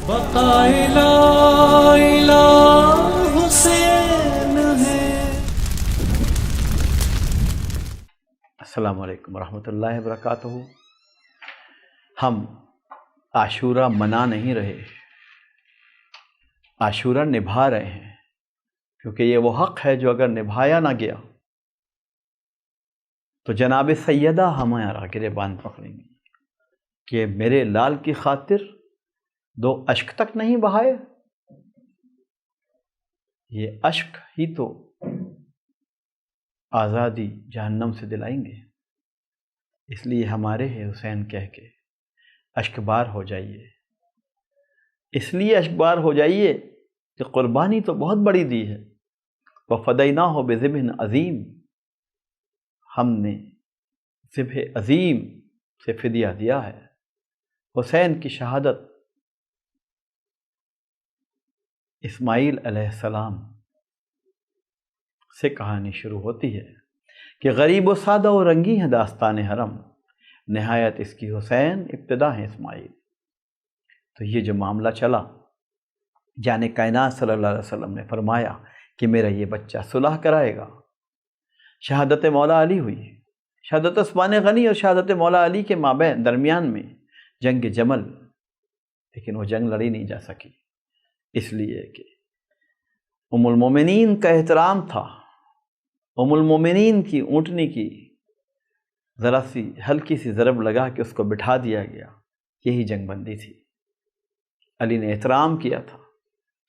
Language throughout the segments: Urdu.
بقائے لا الہ حسین ہے۔ السلام علیکم ورحمۃ اللہ وبرکاتہ۔ ہم عاشورہ منا نہیں رہے، عاشورہ نبھا رہے ہیں، کیونکہ یہ وہ حق ہے جو اگر نبھایا نہ گیا تو جناب سیدہ ہمارا گریبان پکڑیں گی کہ میرے لال کی خاطر 2 اشک تک نہیں بہائے۔ یہ اشک ہی تو آزادی جہنم سے دلائیں گے، اس لیے ہمارے ہے حسین کہہ کے اشک بار ہو جائیے۔ اس لیے اشک بار ہو جائیے کہ قربانی تو بہت بڑی دی ہے، وَفَدَيْنَاهُ بِذِبْحٍ عظیم، ہم نے ذبح عظیم سے فدیہ دیا ہے۔ حسین کی شہادت اسماعیل علیہ السلام سے کہانی شروع ہوتی ہے کہ غریب و سادہ و رنگی ہے داستان حرم، نہایت اس کی حسین ابتدا ہے اسماعیل۔ تو یہ جو معاملہ چلا، جان کائنات صلی اللہ علیہ وسلم نے فرمایا کہ میرا یہ بچہ صلح کرائے گا۔ شہادت مولا علی ہوئی، شہادت عثمان غنی اور شہادت مولا علی کے مابین درمیان میں جنگ جمل، لیکن وہ جنگ لڑی نہیں جا سکی، اس لیے کہ ام المومنین کا احترام تھا۔ ام المومنین کی اونٹنی کی ذرا سی ہلکی سی ضرب لگا کے اس کو بٹھا دیا گیا، یہی جنگ بندی تھی۔ علی نے احترام کیا تھا،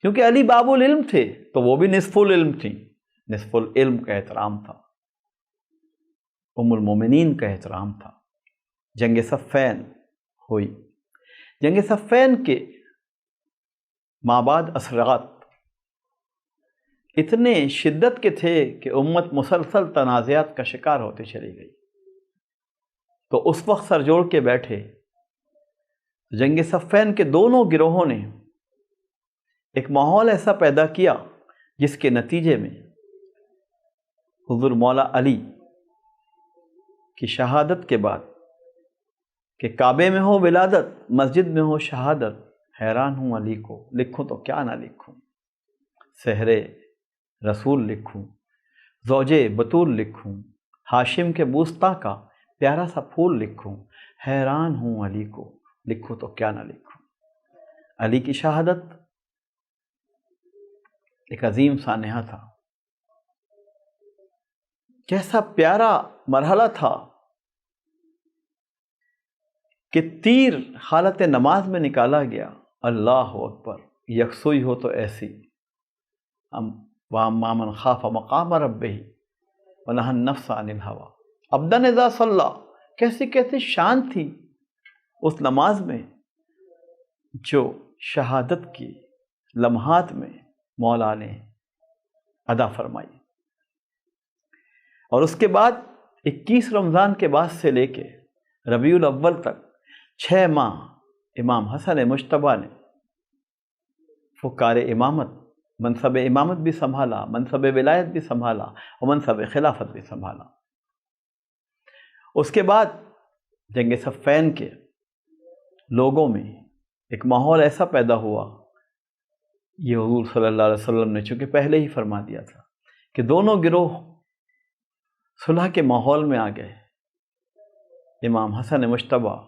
کیونکہ علی باب العلم تھے تو وہ بھی نصف العلم تھیں، نصف العلم کا احترام تھا، ام المومنین کا احترام تھا۔ جنگ صفین ہوئی، جنگ صفین کے مابعد اثرات اتنے شدت کے تھے کہ امت مسلسل تنازعات کا شکار ہوتی چلی گئی۔ تو اس وقت سر جوڑ کے بیٹھے، جنگ صفین کے دونوں گروہوں نے ایک ماحول ایسا پیدا کیا جس کے نتیجے میں حضور مولا علی کی شہادت کے بعد کہ کعبے میں ہو ولادت، مسجد میں ہو شہادت، حیران ہوں علی کو، لکھوں تو کیا نہ لکھوں، سحر رسول لکھوں، زوجے بطول لکھوں، ہاشم کے بوستہ کا پیارا سا پھول لکھوں، حیران ہوں علی کو، لکھوں تو کیا نہ لکھوں۔ علی کی شہادت ایک عظیم سانحہ تھا، کیسا پیارا مرحلہ تھا کہ تیر حالت نماز میں نکالا گیا، اللہ اکبر، یکسوئی ہو تو ایسی، وَأَمَّا مَنْ خَافَ مَقَامَ رَبِّهِ وَنَهَى النَّفْسَ عَنِ الْهَوَىٰ عَبْدًا إِذَا صَلَّىٰ، کیسی کیسی شان تھی اس نماز میں جو شہادت کی لمحات میں مولا نے ادا فرمائی۔ اور اس کے بعد 21 رمضان کے بعد سے لے کے ربیع الاول تک 6 ماہ امام حسن مجتبیٰ نے فکار امامت، منصب امامت بھی سنبھالا، منصب ولایت بھی سنبھالا اور منصب خلافت بھی سنبھالا۔ اس کے بعد جنگ صفین کے لوگوں میں ایک ماحول ایسا پیدا ہوا، یہ حضور صلی اللہ علیہ وسلم نے چونکہ پہلے ہی فرما دیا تھا کہ دونوں گروہ صلح کے ماحول میں آ گئے۔ امام حسن مجتبیٰ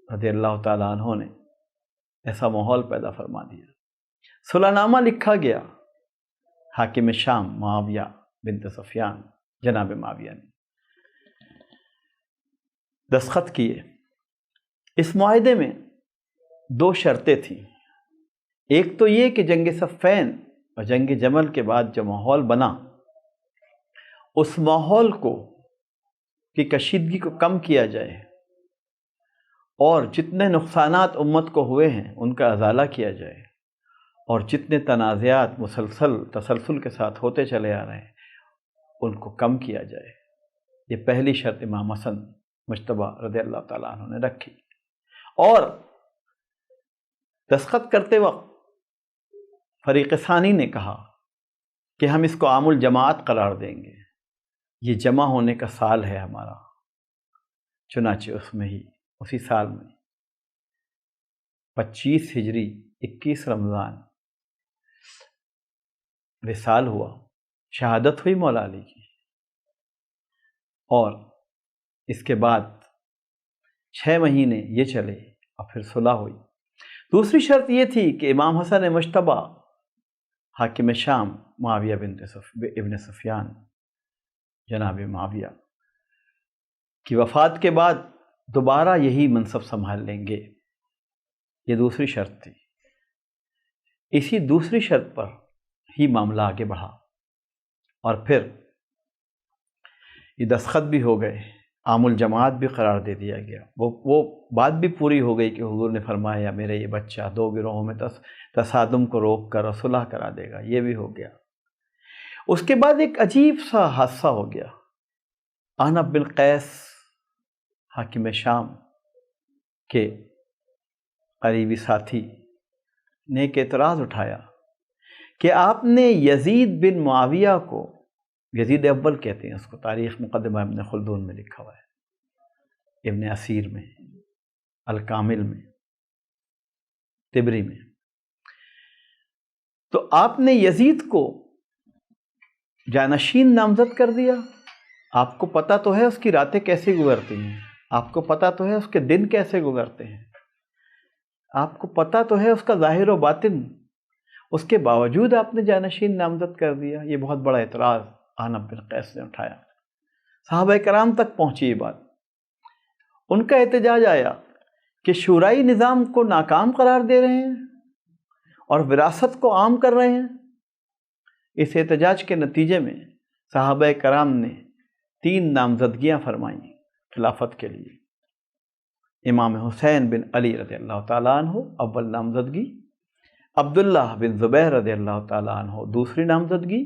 رضی اللہ تعالیٰ عنہ نے ایسا ماحول پیدا فرما دیا، صلح نامہ لکھا گیا، حاکم شام معاویہ بنت سفیان، جناب معاویہ نے دستخط کیے۔ اس معاہدے میں 2 شرطیں تھیں، ایک تو یہ کہ جنگ صفین اور جنگ جمل کے بعد جو ماحول بنا، اس ماحول کی کشیدگی کو کم کیا جائے، اور جتنے نقصانات امت کو ہوئے ہیں ان کا ازالہ کیا جائے، اور جتنے تنازعات تسلسل کے ساتھ ہوتے چلے آ رہے ہیں ان کو کم کیا جائے۔ یہ پہلی شرط امام حسن مجتبیٰ رضی اللہ تعالیٰ عنہ نے رکھی۔ اور دستخط کرتے وقت فریق ثانی نے کہا کہ ہم اس کو عام الجماعت قرار دیں گے، یہ جمع ہونے کا سال ہے ہمارا۔ چنانچہ اس میں ہی اسی سال میں 25 ہجری 21 رمضان وصال ہوا، شہادت ہوئی مولا علی کی، اور اس کے بعد 6 مہینے یہ چلے اور پھر صلح ہوئی۔ دوسری شرط یہ تھی کہ امام حسن مجتبی حاکم شام معاویہ ابن سفیان جناب معاویہ کی وفات کے بعد دوبارہ یہی منصب سنبھال لیں گے، یہ دوسری شرط تھی۔ اسی دوسری شرط پر ہی معاملہ آگے بڑھا، اور پھر یہ دستخط بھی ہو گئے، عام الجماعت بھی قرار دے دیا گیا، وہ بات بھی پوری ہو گئی کہ حضور نے فرمایا میرے یہ بچہ 2 گروہوں میں تصادم کو روک کر صلح کرا دے گا، یہ بھی ہو گیا۔ اس کے بعد ایک عجیب سا حادثہ ہو گیا۔ احنف بن قیس حاکم شام کے قریبی ساتھی نے ایک اعتراض اٹھایا کہ آپ نے یزید بن معاویہ کو، یزید اول کہتے ہیں اس کو، تاریخ مقدمہ ابن خلدون میں لکھا ہوا ہے، ابن اسیر میں، الکامل میں، تبری میں، تو آپ نے یزید کو جانشین نامزد کر دیا۔ آپ کو پتہ تو ہے اس کی راتیں کیسے گزرتی ہیں، آپ کو پتہ تو ہے اس کے دن کیسے گزرتے ہیں، آپ کو پتہ تو ہے اس کا ظاہر و باطن، اس کے باوجود آپ نے جانشین نامزد کر دیا۔ یہ بہت بڑا اعتراض احنف بن قیس نے اٹھایا، صحابہ کرام تک پہنچی یہ بات۔ ان کا احتجاج آیا کہ شورائی نظام کو ناکام قرار دے رہے ہیں اور وراثت کو عام کر رہے ہیں۔ اس احتجاج کے نتیجے میں صحابہ کرام نے 3 نامزدگیاں فرمائیں خلافت کے لیے۔ امام حسین بن علی رضی اللہ تعالیٰ عنہ اول نامزدگی، عبداللہ بن زبیر رضی اللہ تعالیٰ عنہ دوسری نامزدگی،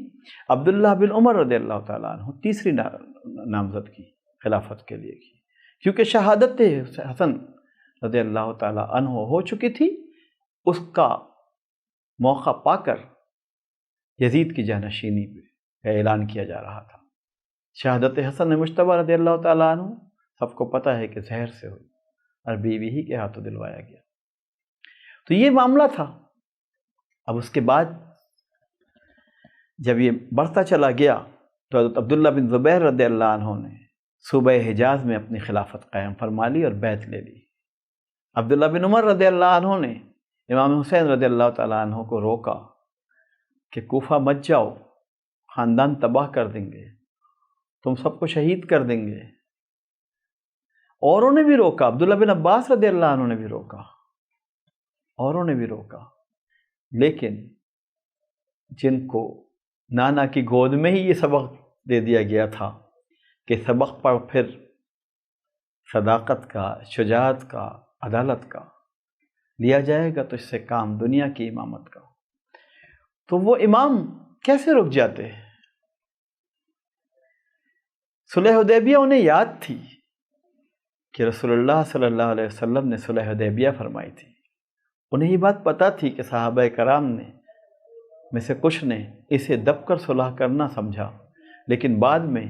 عبداللہ بن عمر رضی اللہ تعالیٰ عنہ تیسری نامزدگی خلافت کے لیے کی، کیونکہ شہادت حسن رضی اللہ تعالیٰ عنہ ہو چکی تھی۔ اس کا موقع پا کر یزید کی جانشینی کا اعلان کیا جا رہا تھا۔ شہادت حسن مجتبی رضی اللہ تعالیٰ عنہ سب کو پتہ ہے کہ زہر سے ہوئی اور بیوی ہی کے ہاتھوں دلوایا گیا۔ تو یہ معاملہ تھا۔ اب اس کے بعد جب یہ بڑھتا چلا گیا تو حضرت عبداللہ بن زبیر رضی اللہ عنہ نے صوبہ حجاز میں اپنی خلافت قائم فرما لی اور بیعت لے لی۔ عبداللہ بن عمر رضی اللہ عنہ نے امام حسین رضی اللہ تعالیٰ عنہ کو روکا کہ کوفہ مت جاؤ، خاندان تباہ کر دیں گے، تم سب کو شہید کر دیں گے۔ اوروں نے بھی روکا، عبداللہ بن عباس رضی اللہ عنہ نے بھی روکا، اوروں نے بھی روکا، لیکن جن کو نانا کی گود میں ہی یہ سبق دے دیا گیا تھا کہ سبق پڑھ پھر صداقت کا، شجاعت کا، عدالت کا لیا جائے گا تو اس سے کام دنیا کی امامت کا، تو وہ امام کیسے رک جاتے؟ صلح حدیبیہ انہیں یاد تھی کہ رسول اللہ صلی اللہ علیہ وسلم نے صلح حدیبیہ فرمائی تھی۔ انہیں یہ بات پتہ تھی کہ صحابہ کرام نے میں سے کچھ نے اسے دب کر صلح کرنا سمجھا، لیکن بعد میں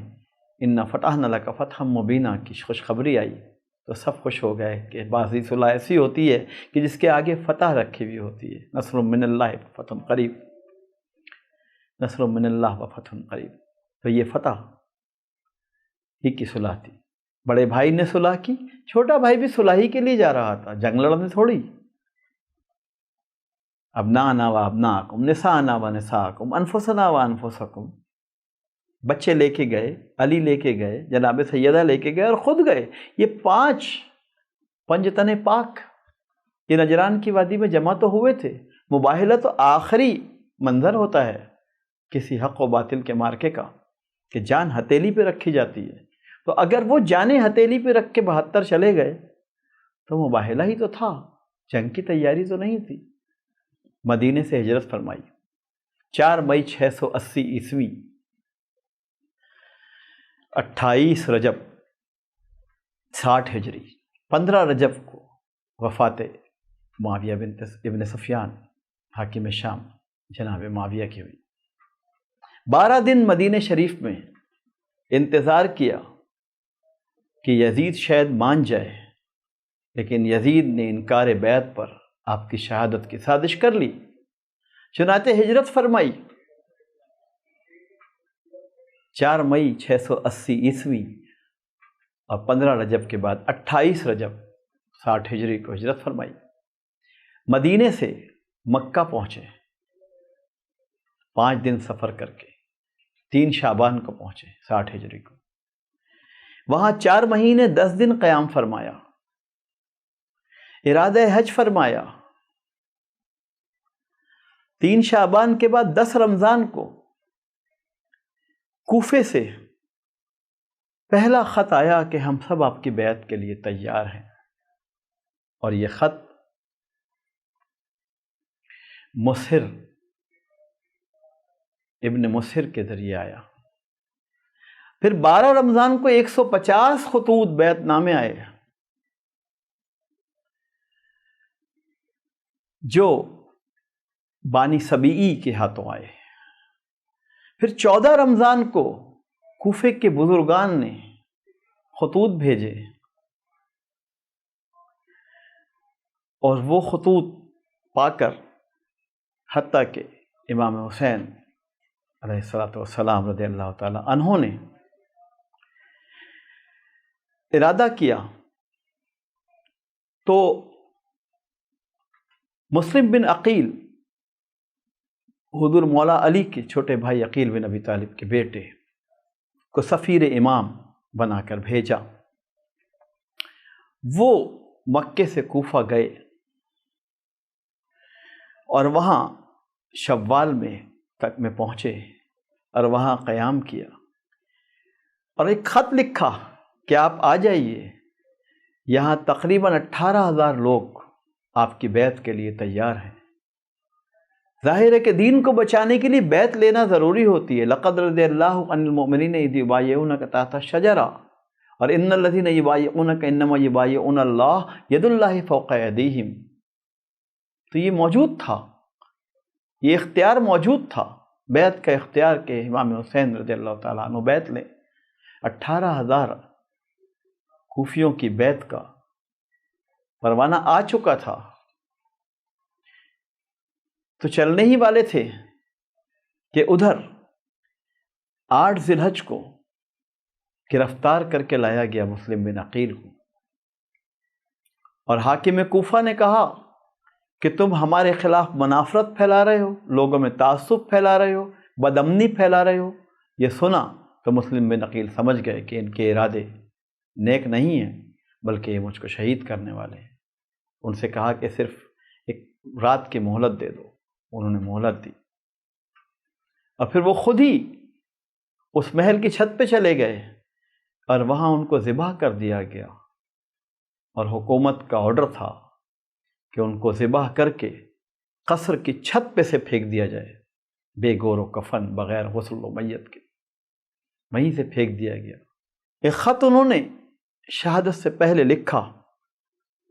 اِنَّا فَتَحْنَا لَكَ فَتْحًا مُبِينًا کی خوشخبری آئی تو سب خوش ہو گئے کہ بعضی صلح ایسی ہوتی ہے کہ جس کے آگے فتح رکھی ہوئی ہوتی ہے، نصر من اللہ و فتح قریب، نصر من اللہ و فتح قریب۔ تو یہ فتح ہی کی صلح تھی۔ بڑے بھائی نے صلح کی، چھوٹا بھائی بھی صلح ہی کے لیے جا رہا تھا، جنگ لڑنے تھوڑی۔ ابنانا و ابناکم، نسانا و نساکم، انفسنا و انفسکم، بچے لے کے گئے، علی لے کے گئے، جناب سیدہ لے کے گئے اور خود گئے۔ یہ 5 پنجتن پاک یہ نجران کی وادی میں جمع تو ہوئے تھے۔ مباہلہ تو آخری منظر ہوتا ہے کسی حق و باطل کے مارکے کا کہ جان ہتھیلی پہ رکھی جاتی ہے، تو اگر وہ جانیں ہتھیلی پہ رکھ کے 72 چلے گئے تو مباہلہ ہی تو تھا، جنگ کی تیاری تو نہیں تھی۔ مدینے سے ہجرت فرمائی 4 مئی 680 عیسوی، 28 رجب 60 ہجری، 15 رجب کو وفات معاویہ ابن سفیان حاکم شام جناب معاویہ کی ہوئی۔ 12 دن مدینہ شریف میں انتظار کیا کہ یزید شاید مان جائے، لیکن یزید نے انکار بیعت پر آپ کی شہادت کی سازش کر لی، چنانچہ ہجرت فرمائی 4 مئی 680 عیسوی اور 15 رجب کے بعد 28 رجب 60 ہجری کو ہجرت فرمائی، مدینے سے مکہ پہنچے 5 دن سفر کر کے 3 شعبان کو پہنچے 60 ہجری کو، وہاں 4 مہینے 10 دن قیام فرمایا، ارادہ حج فرمایا، 3 شعبان کے بعد 10 رمضان کو کوفے سے پہلا خط آیا کہ ہم سب آپ کی بیعت کے لیے تیار ہیں، اور یہ خط مسہر ابن مسہر کے ذریعے آیا۔ پھر 12 رمضان کو 150 خطوط بیعت نامے آئے جو بانی سبیعی کے ہاتھوں آئے۔ پھر 14 رمضان کو کوفے کے بزرگان نے خطوط بھیجے، اور وہ خطوط پا کر حتیٰ کہ امام حسین علیہ الصلوۃ والسلام رضی اللہ تعالی عنہ نے ارادہ کیا تو مسلم بن عقیل حضور مولا علی کے چھوٹے بھائی عقیل بن ابی طالب کے بیٹے کو سفیر امام بنا کر بھیجا۔ وہ مکے سے کوفہ گئے اور وہاں شوال تک میں پہنچے اور وہاں قیام کیا، اور ایک خط لکھا کہ آپ آ جائیے، یہاں تقریباً 18,000 لوگ آپ کی بیعت کے لیے تیار ہیں۔ ظاہر ہے کہ دین کو بچانے کے لیے بیعت لینا ضروری ہوتی ہے۔ لقد رضی اللہ عن المؤمنین اذ یبایعونک تحت الشجرہ، اور ان الذین یبایعونک انما یبایعون اللہ ید اللہ فوق ایدیہم، تو یہ موجود تھا، یہ اختیار موجود تھا بیعت کا اختیار کہ امام حسین رضی اللہ تعالیٰ عنہ بیعت لیں۔ 18,000 کوفیوں کی بیعت کا پروانہ آ چکا تھا، تو چلنے ہی والے تھے کہ ادھر 8 ذی الحج کو گرفتار کر کے لایا گیا مسلم بن عقیل کو، اور حاکم کوفہ نے کہا کہ تم ہمارے خلاف منافرت پھیلا رہے ہو، لوگوں میں تعصب پھیلا رہے ہو، بدامنی پھیلا رہے ہو۔ یہ سنا تو مسلم بن عقیل سمجھ گئے کہ ان کے ارادے نیک نہیں ہیں، بلکہ یہ مجھ کو شہید کرنے والے ہیں۔ ان سے کہا کہ صرف ایک رات کی مہلت دے دو۔ انہوں نے مہلت دی، اور پھر وہ خود ہی اس محل کی چھت پہ چلے گئے، اور وہاں ان کو ذبح کر دیا گیا، اور حکومت کا آرڈر تھا کہ ان کو ذبح کر کے قصر کی چھت پہ سے پھینک دیا جائے، بے گور و کفن، بغیر غسل و میت کے، وہیں سے پھینک دیا گیا۔ ایک خط انہوں نے شہادت سے پہلے لکھا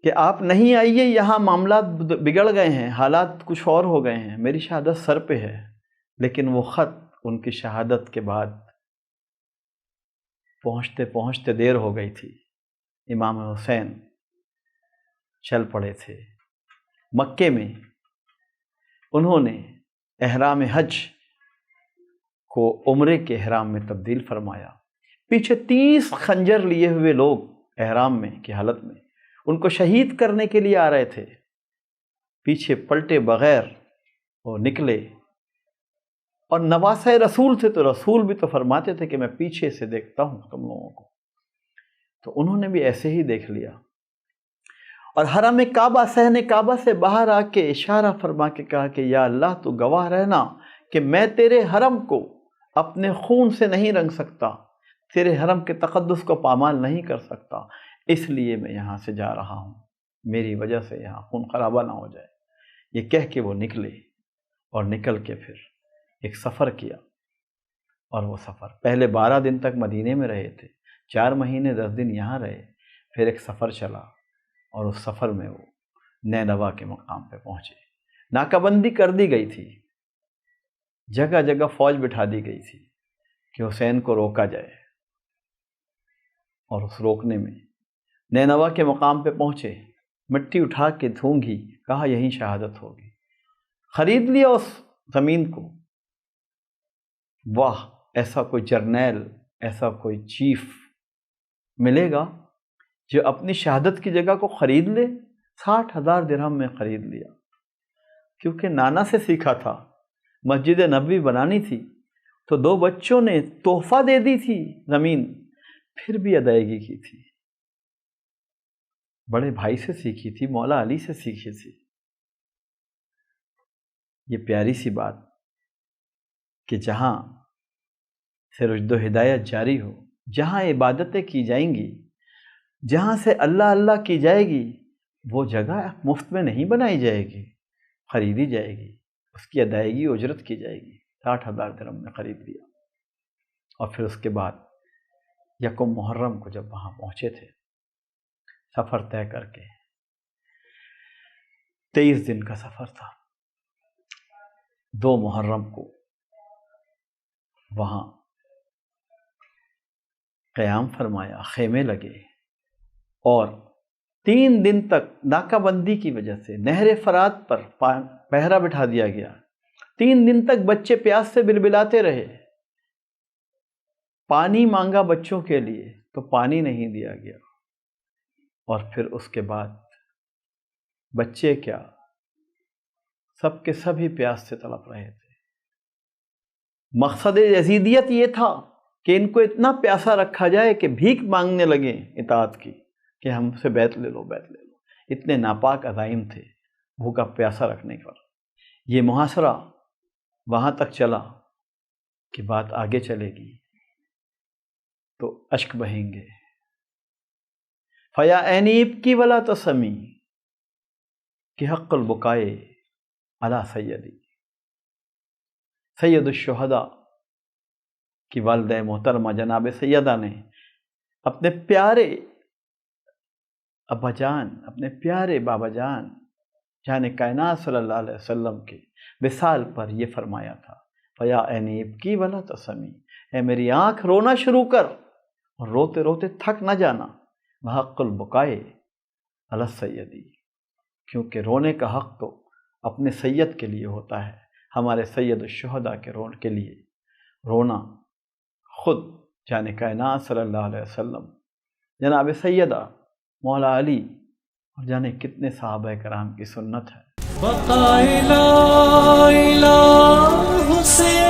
کہ آپ نہیں آئیے، یہاں معاملات بگڑ گئے ہیں، حالات کچھ اور ہو گئے ہیں، میری شہادت سر پہ ہے۔ لیکن وہ خط ان کی شہادت کے بعد پہنچتے پہنچتے دیر ہو گئی تھی۔ امام حسین چل پڑے تھے مکے میں، انہوں نے احرام حج کو عمرے کے احرام میں تبدیل فرمایا۔ پیچھے 30 خنجر لیے ہوئے لوگ احرام میں کی حالت میں ان کو شہید کرنے کے لیے آ رہے تھے، پیچھے پلٹے بغیر وہ نکلے، اور نواسہ رسول تھے تو رسول بھی تو فرماتے تھے کہ میں پیچھے سے دیکھتا ہوں تم لوگوں کو، تو انہوں نے بھی ایسے ہی دیکھ لیا، اور حرم کعبہ صحن کعبہ سے باہر آ کے اشارہ فرما کے کہا کہ یا اللہ تو گواہ رہنا کہ میں تیرے حرم کو اپنے خون سے نہیں رنگ سکتا، تیرے حرم کے تقدس کو پامال نہیں کر سکتا، اس لیے میں یہاں سے جا رہا ہوں، میری وجہ سے یہاں خون خرابہ نہ ہو جائے۔ یہ کہہ کے وہ نکلے، اور نکل کے پھر ایک سفر کیا، اور وہ سفر پہلے 12 دن تک مدینے میں رہے تھے، 4 مہینے 10 دن یہاں رہے، پھر ایک سفر چلا، اور اس سفر میں وہ نینوا کے مقام پہ پہنچے۔ ناکہ بندی کر دی گئی تھی، جگہ جگہ فوج بٹھا دی گئی تھی کہ حسین کو روکا جائے، اور اس روکنے میں نینوا کے مقام پہ پہنچے، مٹی اٹھا کے دھونگی، کہا یہیں شہادت ہوگی، خرید لیا اس زمین کو۔ واہ، ایسا کوئی جرنیل، ایسا کوئی چیف ملے گا جو اپنی شہادت کی جگہ کو خرید لے؟ 60,000 درہم میں خرید لیا، کیونکہ نانا سے سیکھا تھا۔ مسجد نبوی بنانی تھی تو 2 بچوں نے تحفہ دے دی تھی زمین، پھر بھی ادائیگی کی تھی۔ بڑے بھائی سے سیکھی تھی، مولا علی سے سیکھی تھی۔ یہ پیاری سی بات کہ جہاں سے رشد و ہدایت جاری ہو، جہاں عبادتیں کی جائیں گی، جہاں سے اللہ اللہ کی جائے گی، وہ جگہ مفت میں نہیں بنائی جائے گی، خریدی جائے گی، اس کی ادائیگی اجرت کی جائے گی۔ 60,000 درہم میں خرید لیا۔ اور پھر اس کے بعد یکم محرم کو جب وہاں پہنچے تھے، سفر طے کر کے، 23 دن کا سفر تھا، 2 محرم کو وہاں قیام فرمایا، خیمے لگے، اور 3 دن تک ناکہ بندی کی وجہ سے نہر فرات پر پہرا بٹھا دیا گیا۔ 3 دن تک بچے پیاس سے بلبلاتے رہے، پانی مانگا بچوں کے لیے تو پانی نہیں دیا گیا، اور پھر اس کے بعد بچے کیا، سب کے سبھی پیاس سے تڑپ رہے تھے۔ مقصد یزیدیت یہ تھا کہ ان کو اتنا پیاسا رکھا جائے کہ بھیک مانگنے لگیں اطاعت کی، کہ ہم سے بیت لے لو، بیت لے لو۔ اتنے ناپاک عزائم تھے بھوکا پیاسا رکھنے کا۔ یہ محاصرہ وہاں تک چلا کہ بات آگے چلے گی تو اشک بہیں گے۔ فیا اینیب کی ولا تسمی کہ حق البکائے علی سیدی، سید الشہداء کی والدہ محترمہ جناب سیدہ نے اپنے پیارے ابا جان، اپنے پیارے بابا جان جان کائنات صلی اللہ علیہ وسلم کے وصال پر یہ فرمایا تھا، فیا اینیب کی ولا تسمی، اے میری آنکھ رونا شروع کر اور روتے روتے تھک نہ جانا، وحق البکائے علی سیدی، کیونکہ رونے کا حق تو اپنے سید کے لیے ہوتا ہے، ہمارے سید الشہداء کے لیے رونا خود جان کائنات صلی اللہ علیہ وسلم، جناب سیدہ مولا علی اور جانے کتنے صحابہ کرام کی سنت ہے۔ بقا لا الہ حسین